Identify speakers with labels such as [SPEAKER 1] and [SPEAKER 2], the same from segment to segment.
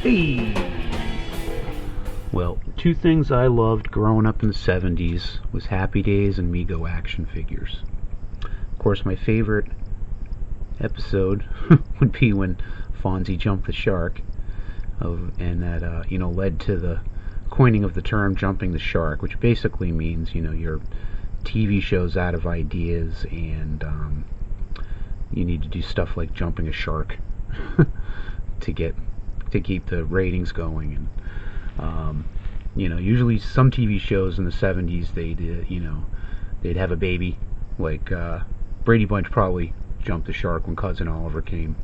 [SPEAKER 1] Hey! Well, two things I loved growing up in the 70s was Happy Days and Mego action figures. Of course, my favorite episode would be when Fonzie jumped the shark, and that led to the coining of the term "jumping the shark," which basically means your TV show's out of ideas and you need to do stuff like jumping a shark to keep the ratings going. And usually some TV shows in the 70s they'd have a baby, like Brady Bunch probably jumped the shark when Cousin Oliver came.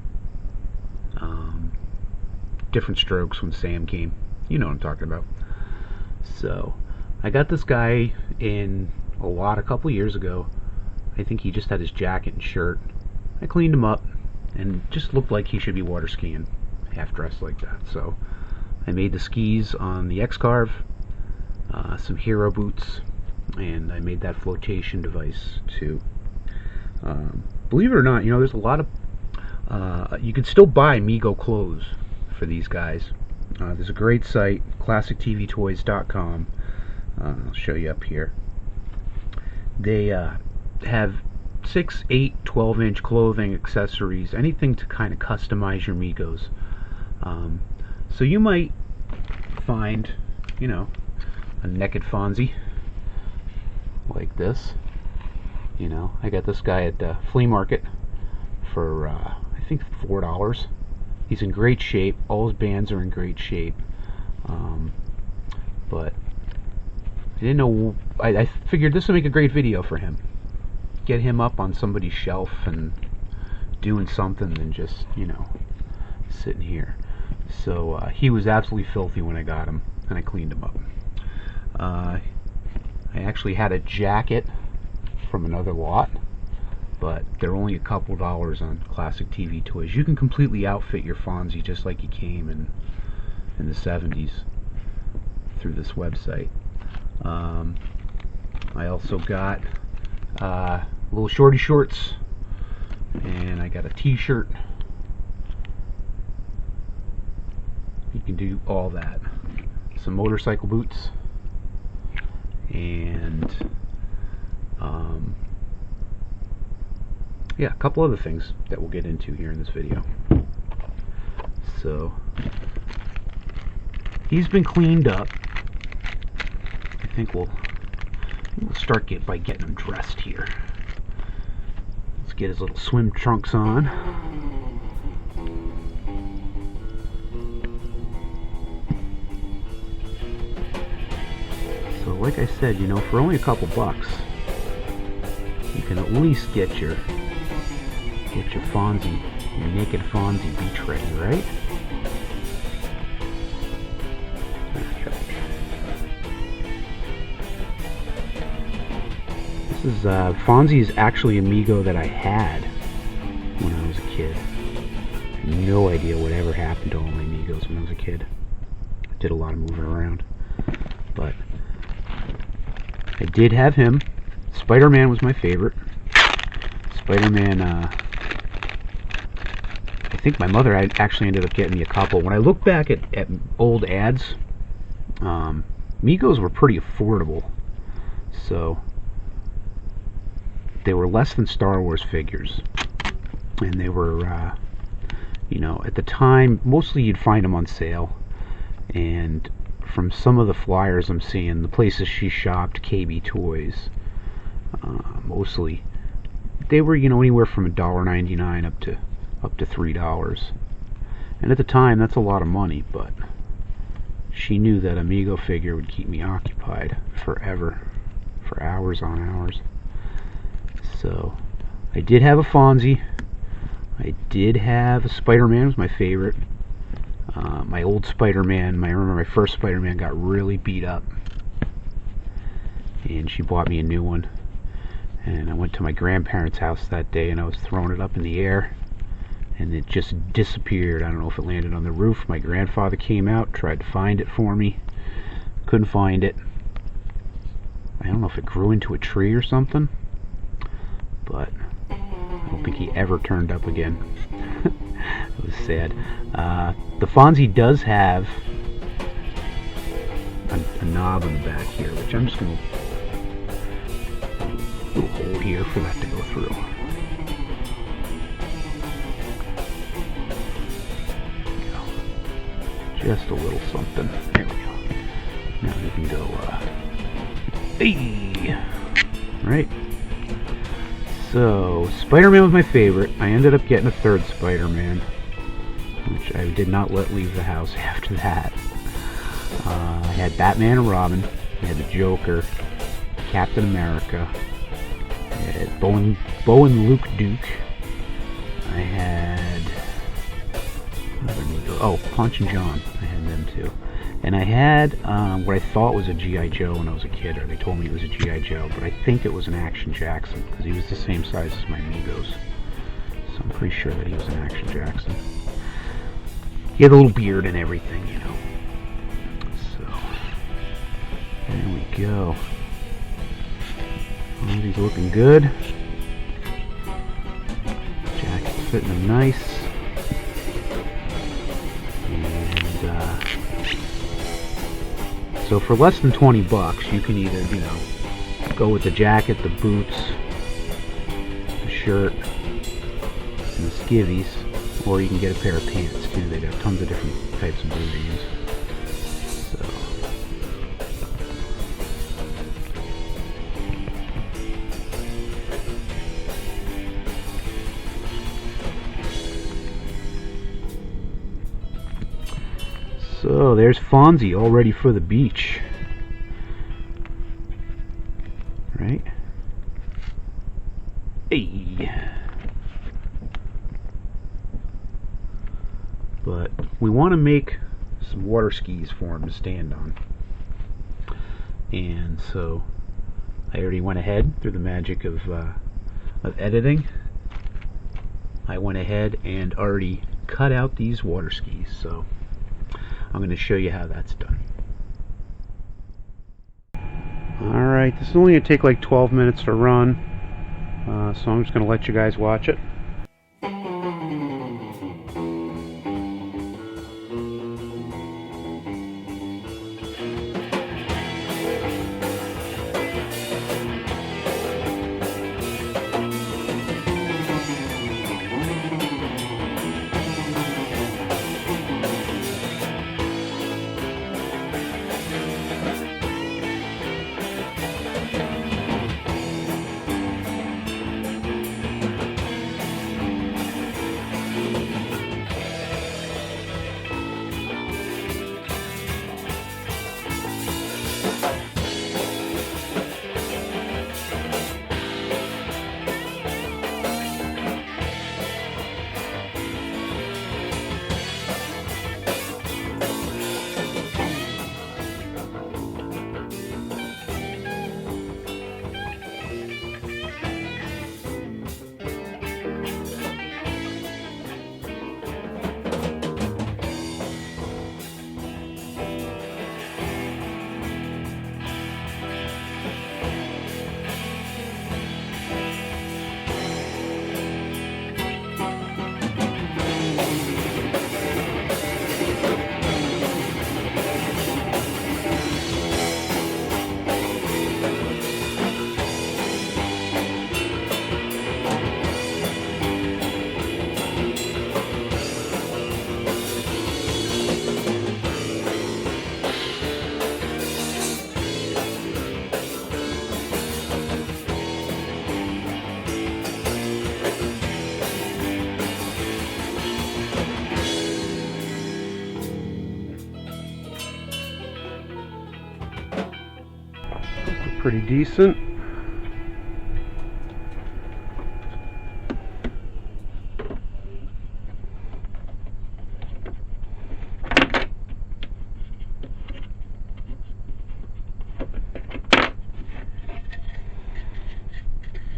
[SPEAKER 1] Different Strokes when Sam came. You know what I'm talking about. So I got this guy in a lot a couple years ago. I think he just had his jacket and shirt. I cleaned him up and just looked like he should be water skiing, half dressed like that. So I made the skis on the x-carve, some hero boots, and I made that flotation device too. Believe it or not, there's a lot of you can still buy Mego clothes for these guys. There's a great site, classictvtoys.com. I'll show you up here. They have 6, 8, 12-inch clothing, accessories, anything to kind of customize your Megos. So you might find, a naked Fonzie like this. I got this guy at the flea market for I think $4. He's in great shape. All his bands are in great shape. But I didn't know. I figured this would make a great video for him. Get him up on somebody's shelf and doing something than just sitting here. So he was absolutely filthy when I got him, and I cleaned him up. I actually had a jacket from another lot, but they're only a couple dollars on Classic TV Toys. You can completely outfit your Fonzie just like you came in the 70s through this website. I also got little shorty shorts, and I got a t-shirt. You can do all that. Some motorcycle boots, and yeah, a couple other things that we'll get into here in this video. So he's been cleaned up. I think we'll start by getting him dressed here. Let's get his little swim trunks on. So like I said, for only a couple bucks, you can at least get your Fonzie, your naked Fonzie beach ready, right? This is Fonzie is actually a Mego that I had when I was a kid. I have no idea whatever happened to all my Megos when I was a kid. I did a lot of moving around, but I did have him. Spider-Man was my favorite. Spider-Man, I think my mother actually ended up getting me a couple. When I look back at old ads, Megos were pretty affordable. So they were less than Star Wars figures. And they were, at the time, mostly you'd find them on sale. And from some of the flyers I'm seeing, the places she shopped, KB Toys, mostly, they were anywhere from $1.99 up to $3. And at the time, that's a lot of money, but she knew that a Mego figure would keep me occupied forever, for hours on hours. So I did have a Fonzie. I did have a Spider-Man, was my favorite. My old Spider-Man, I remember my first Spider-Man got really beat up, and she bought me a new one. And I went to my grandparents' house that day, and I was throwing it up in the air, and it just disappeared. I don't know if it landed on the roof. My grandfather came out, tried to find it for me, couldn't find it. I don't know if it grew into a tree or something, but I don't think he ever turned up again. It was sad. The Fonzie does have a knob in the back here, which I'm just going to do a hole here for that to go through. Just a little something. There we go. Now we can go, hey! Right. So, Spider-Man was my favorite. I ended up getting a third Spider-Man, which I did not let leave the house after that. I had Batman and Robin. I had the Joker, Captain America. I had Bo and Luke Duke. I had... oh, Punch and John. I had them too. And I had what I thought was a G.I. Joe when I was a kid, or they told me it was a G.I. Joe, but I think it was an Action Jackson, because he was the same size as my Megos. So I'm pretty sure that he was an Action Jackson. He had a little beard and everything, you know. So, there we go. All these looking good. Jacket's fitting him nice. So for less than 20 bucks, you can either, you know, go with the jacket, the boots, the shirt, and the skivvies, or you can get a pair of pants too. They have tons of different types of blue jeans. So there's Fonzie all ready for the beach. Right? Hey. But we want to make some water skis for him to stand on. And so I already went ahead through the magic of editing. I went ahead and already cut out these water skis. So I'm going to show you how that's done. Alright, this is only going to take like 12 minutes to run, so I'm just going to let you guys watch it. Pretty decent.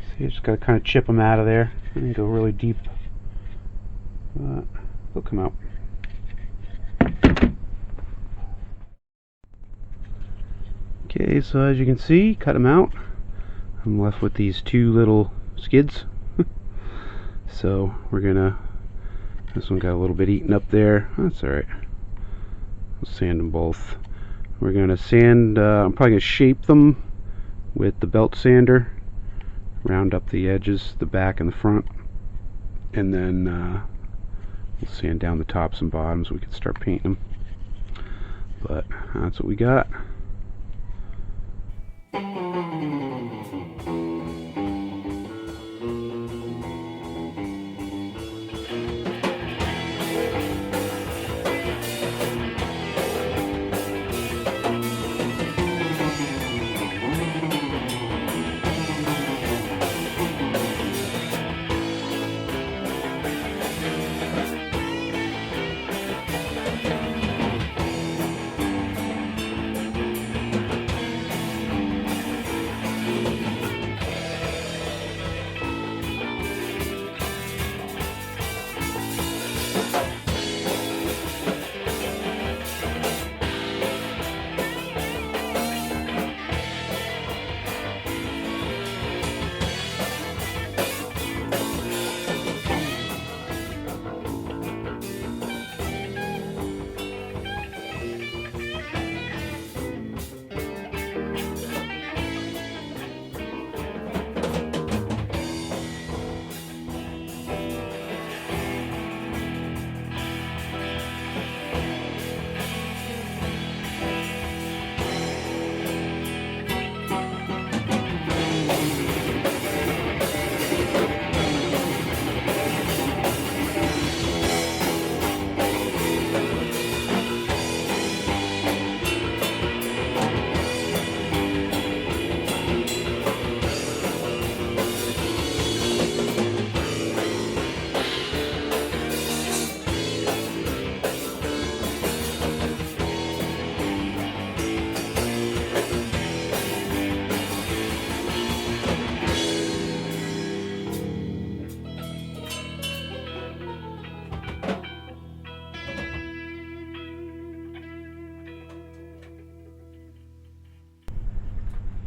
[SPEAKER 1] See, you just got to kind of chip them out of there and go really deep. They'll come out. Okay, so as you can see, cut them out. I'm left with these two little skids. So we're gonna This one got a little bit eaten up there. That's alright. We'll sand them both. We're going to sand, I'm probably going to shape them with the belt sander. Round up the edges, the back and the front. And then we'll sand down the tops and bottoms. We can start painting them. But that's what we got.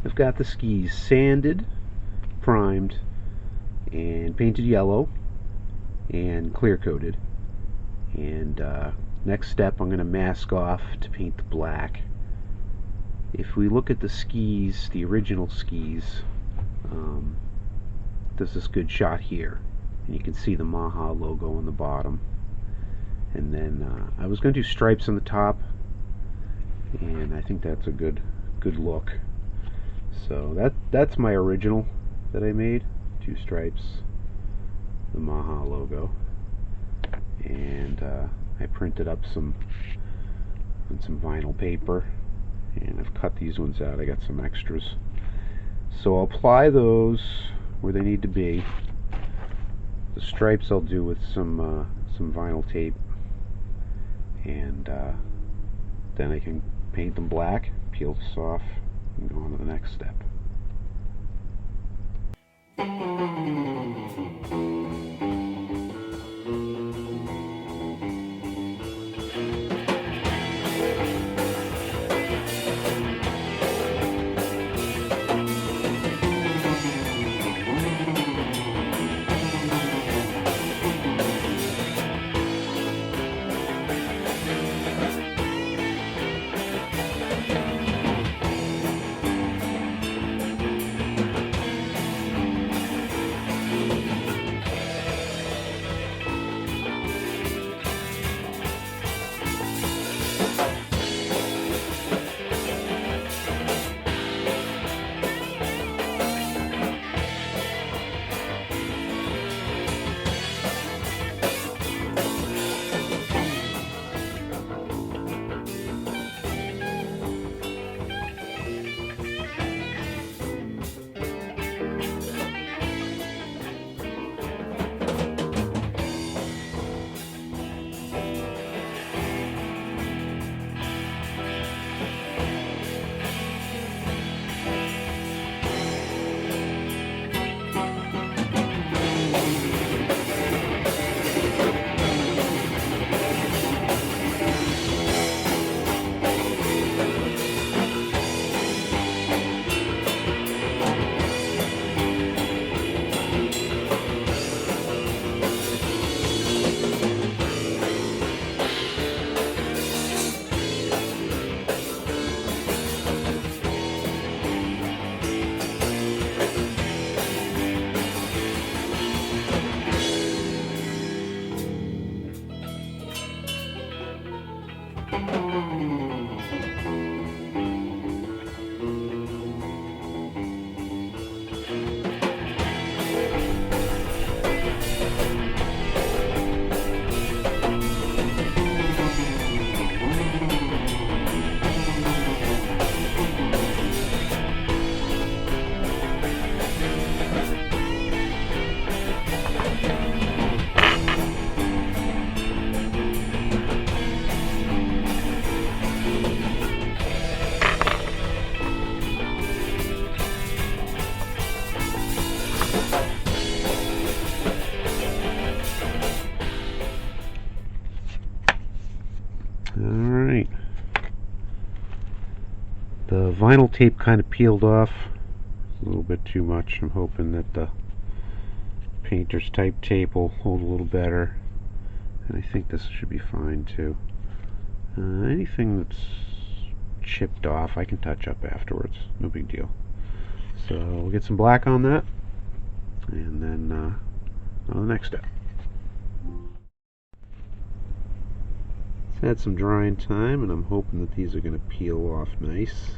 [SPEAKER 1] I've got the skis sanded, primed, and painted yellow, and clear coated. And next step, I'm going to mask off to paint the black. If we look at the skis, the original skis, there's this good shot here, and you can see the Maha logo on the bottom. And then I was going to do stripes on the top, and I think that's a good look. So that's my original that I made. 2 stripes, the Maha logo, and I printed up some vinyl paper, and I've cut these ones out. I got some extras, so I'll apply those where they need to be. The stripes I'll do with some vinyl tape, and then I can paint them black, peel this off, and go on to the next step. vinyl tape kind of peeled off a little bit too much. I'm hoping that the painter's type tape will hold a little better, and I think this should be fine too. Anything that's chipped off I can touch up afterwards, no big deal. So we'll get some black on that, and then on the next step. It's had some drying time, and I'm hoping that these are going to peel off nice.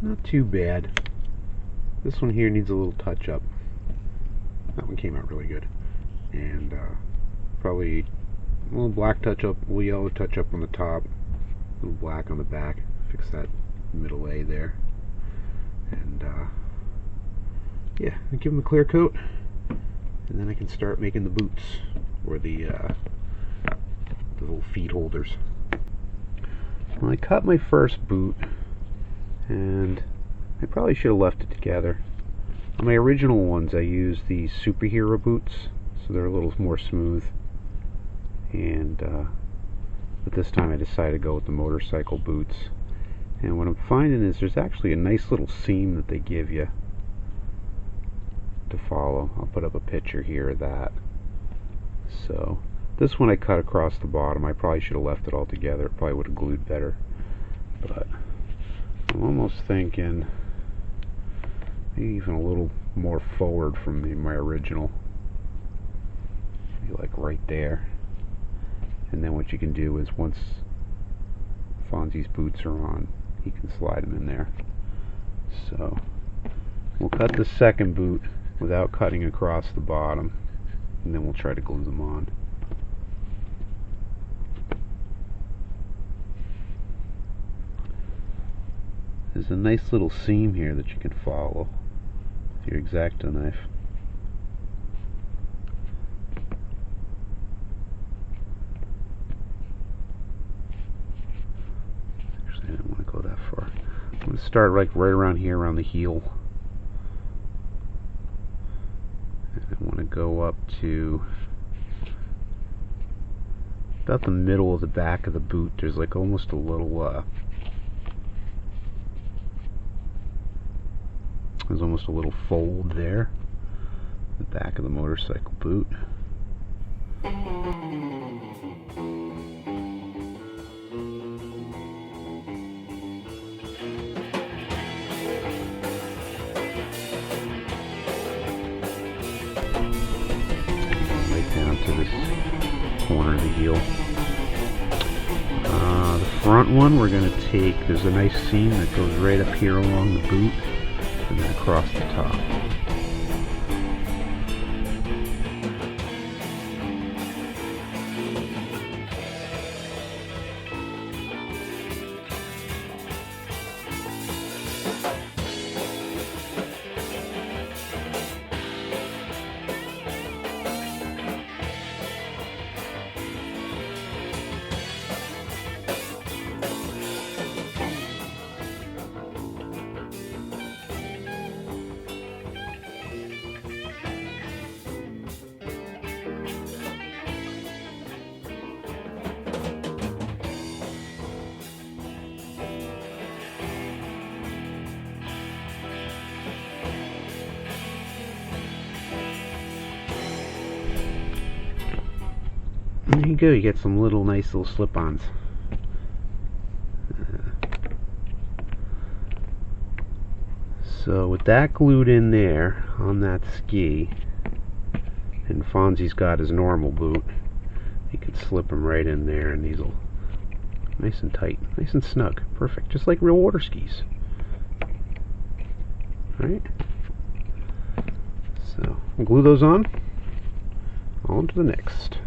[SPEAKER 1] Not too bad. This one here needs a little touch up. That one came out really good. And probably a little black touch up, a little yellow touch up on the top, a little black on the back. Fix that middle A there. And yeah, I'll give them a clear coat, and then I can start making the boots, or the little feet holders. Well, I cut my first boot, and I probably should have left it together. On my original ones I used these superhero boots, so they're a little more smooth, and but this time I decided to go with the motorcycle boots. And what I'm finding is there's actually a nice little seam that they give you to follow. I'll put up a picture here of that. So this one I cut across the bottom. I probably should have left it all together. It probably would have glued better, but I'm almost thinking maybe even a little more forward from my original. Maybe like right there. And then what you can do is once Fonzie's boots are on, he can slide them in there. So we'll cut the second boot without cutting across the bottom, and then we'll try to glue them on. There's a nice little seam here that you can follow with your X-Acto knife. Actually, I didn't want to go that far. I'm going to start like right around here, around the heel. And I want to go up to about the middle of the back of the boot. There's like almost a little there's almost a little fold there, the back of the motorcycle boot. Right down to this corner of the heel. The front one we're going to take, there's a nice seam that goes right up here along the boot, and then across the top. there you go, you get some little nice little slip-ons. So with that glued in there on that ski, and Fonzie's got his normal boot, you can slip them right in there, and these will nice and tight, nice and snug, perfect, just like real water skis. Right? So we'll glue those on to the next.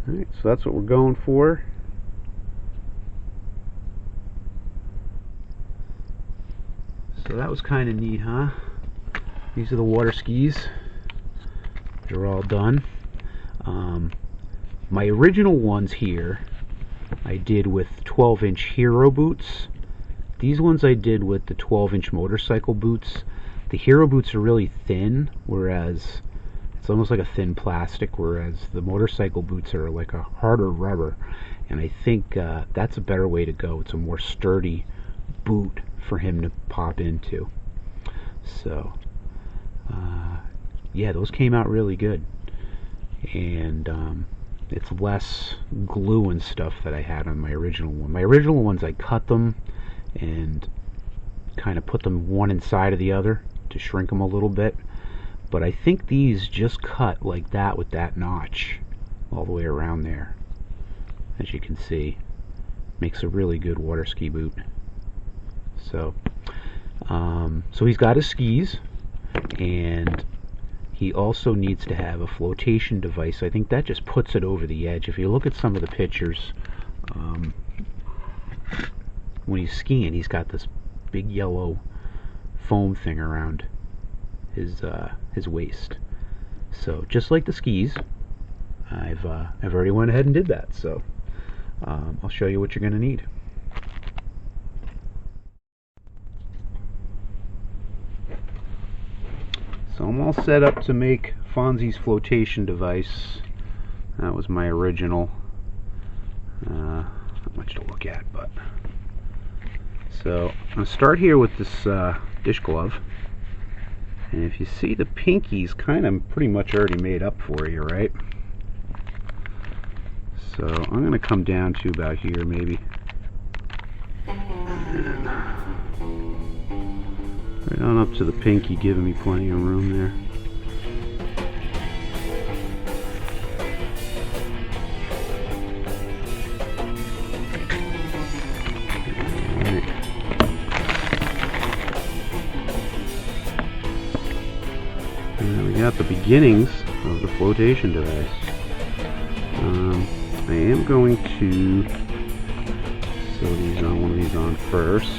[SPEAKER 1] Alright, so that's what we're going for. So that was kind of neat, huh? These are the water skis. They're all done. My original ones here I did with 12-inch Hero boots. These ones I did with the 12-inch motorcycle boots. The Hero boots are really thin, whereas it's almost like a thin plastic, whereas the motorcycle boots are like a harder rubber. And I think that's a better way to go. It's a more sturdy boot for him to pop into. So yeah, those came out really good. And it's less glue and stuff that I had on my original one. My original ones, I cut them and kind of put them one inside of the other to shrink them a little bit. But I think these just cut like that with that notch all the way around there. As you can see, makes a really good water ski boot. So he's got his skis, and he also needs to have a flotation device. I think that just puts it over the edge. If you look at some of the pictures, when he's skiing, he's got this big yellow foam thing around his waist. So just like the skis, I've already went ahead and did that. So I'll show you what you're going to need. So I'm all set up to make Fonzie's flotation device. That was my original. Not much to look at, but so I'm going to start here with this dish glove. And if you see, the pinky's kind of pretty much already made up for you, right? So I'm going to come down to about here, maybe. And right on up to the pinky, giving me plenty of room there. Alright. And we got the beginnings of the flotation device. I am going to sew these on, one of these on first.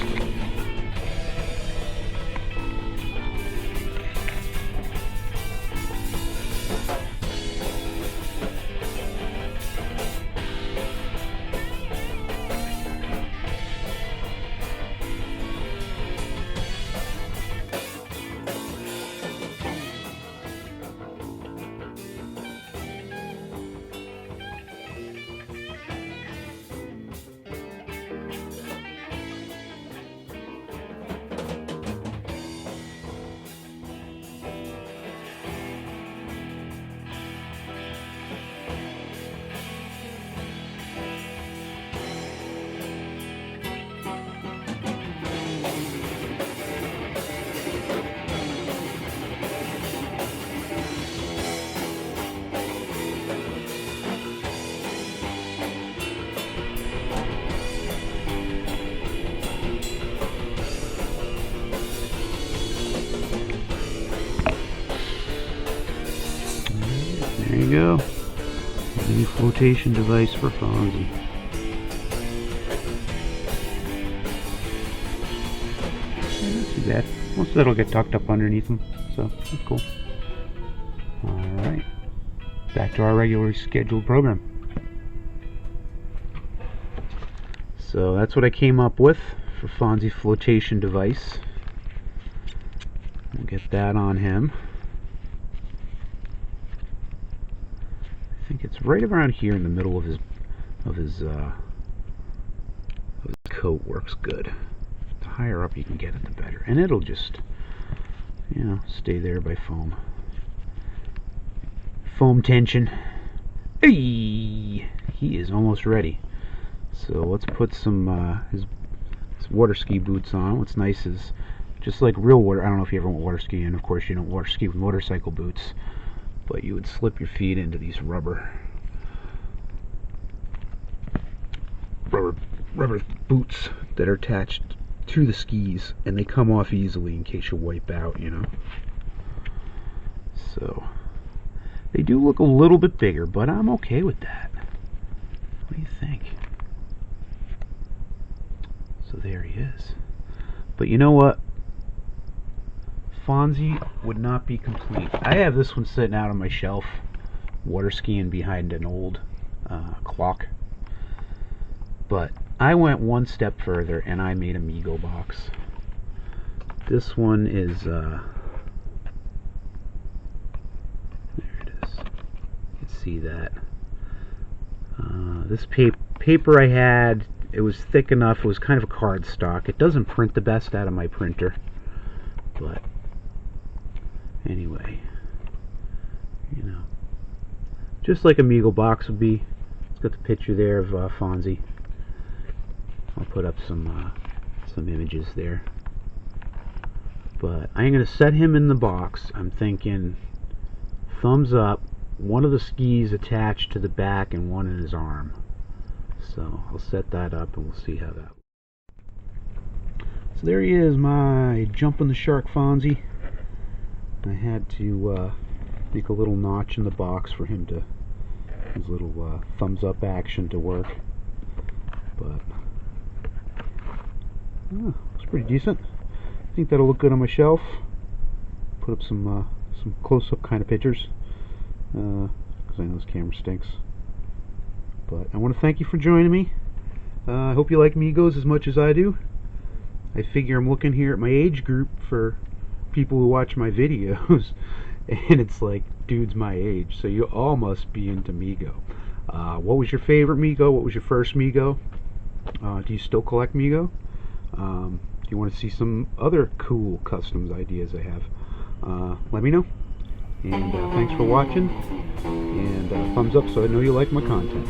[SPEAKER 1] you go. Mini flotation device for Fonzie. Not too bad. Most of that'll get tucked up underneath him, so that's cool. Alright. Back to our regularly scheduled program. So that's what I came up with for Fonzie flotation device. We'll get that on him. I think it's right around here in the middle of his coat. Works good. The higher up you can get it, the better. And it'll just, you know, stay there by foam. Foam tension. Hey! He is almost ready. So let's put some his water ski boots on. What's nice is, just like real water, I don't know if you ever went water skiing, of course you don't water ski with motorcycle boots, but you would slip your feet into these rubber boots that are attached to the skis, and they come off easily in case you wipe out, you know. So they do look a little bit bigger, but I'm okay with that. What do you think? So there he is. But you know what? Fonzie would not be complete. I have this one sitting out on my shelf, water skiing behind an old clock. But I went one step further and I made a Mego box. This one is, there it is. You can see that. This paper I had, it was thick enough, it was kind of a card stock. It doesn't print the best out of my printer, but anyway, you know, just like a Mego box would be. It's got the picture there of Fonzie. I'll put up some images there. But I'm going to set him in the box. I'm thinking thumbs up, one of the skis attached to the back and one in his arm. So I'll set that up and we'll see how that. So there he is, my jumping the shark Fonzie. I had to make a little notch in the box for him to, his little thumbs up action to work. But looks pretty decent. I think that'll look good on my shelf. Put up some close-up kind of pictures, because I know this camera stinks. But I want to thank you for joining me. I hope you like Megos as much as I do. I figure I'm looking here at my age group for people who watch my videos, and it's like dudes my age, so you all must be into Mego. What was your favorite Mego? What was your first Mego? Do you still collect Mego? Do you want to see some other cool customs ideas I have? Let me know. And thanks for watching, and thumbs up so I know you like my content.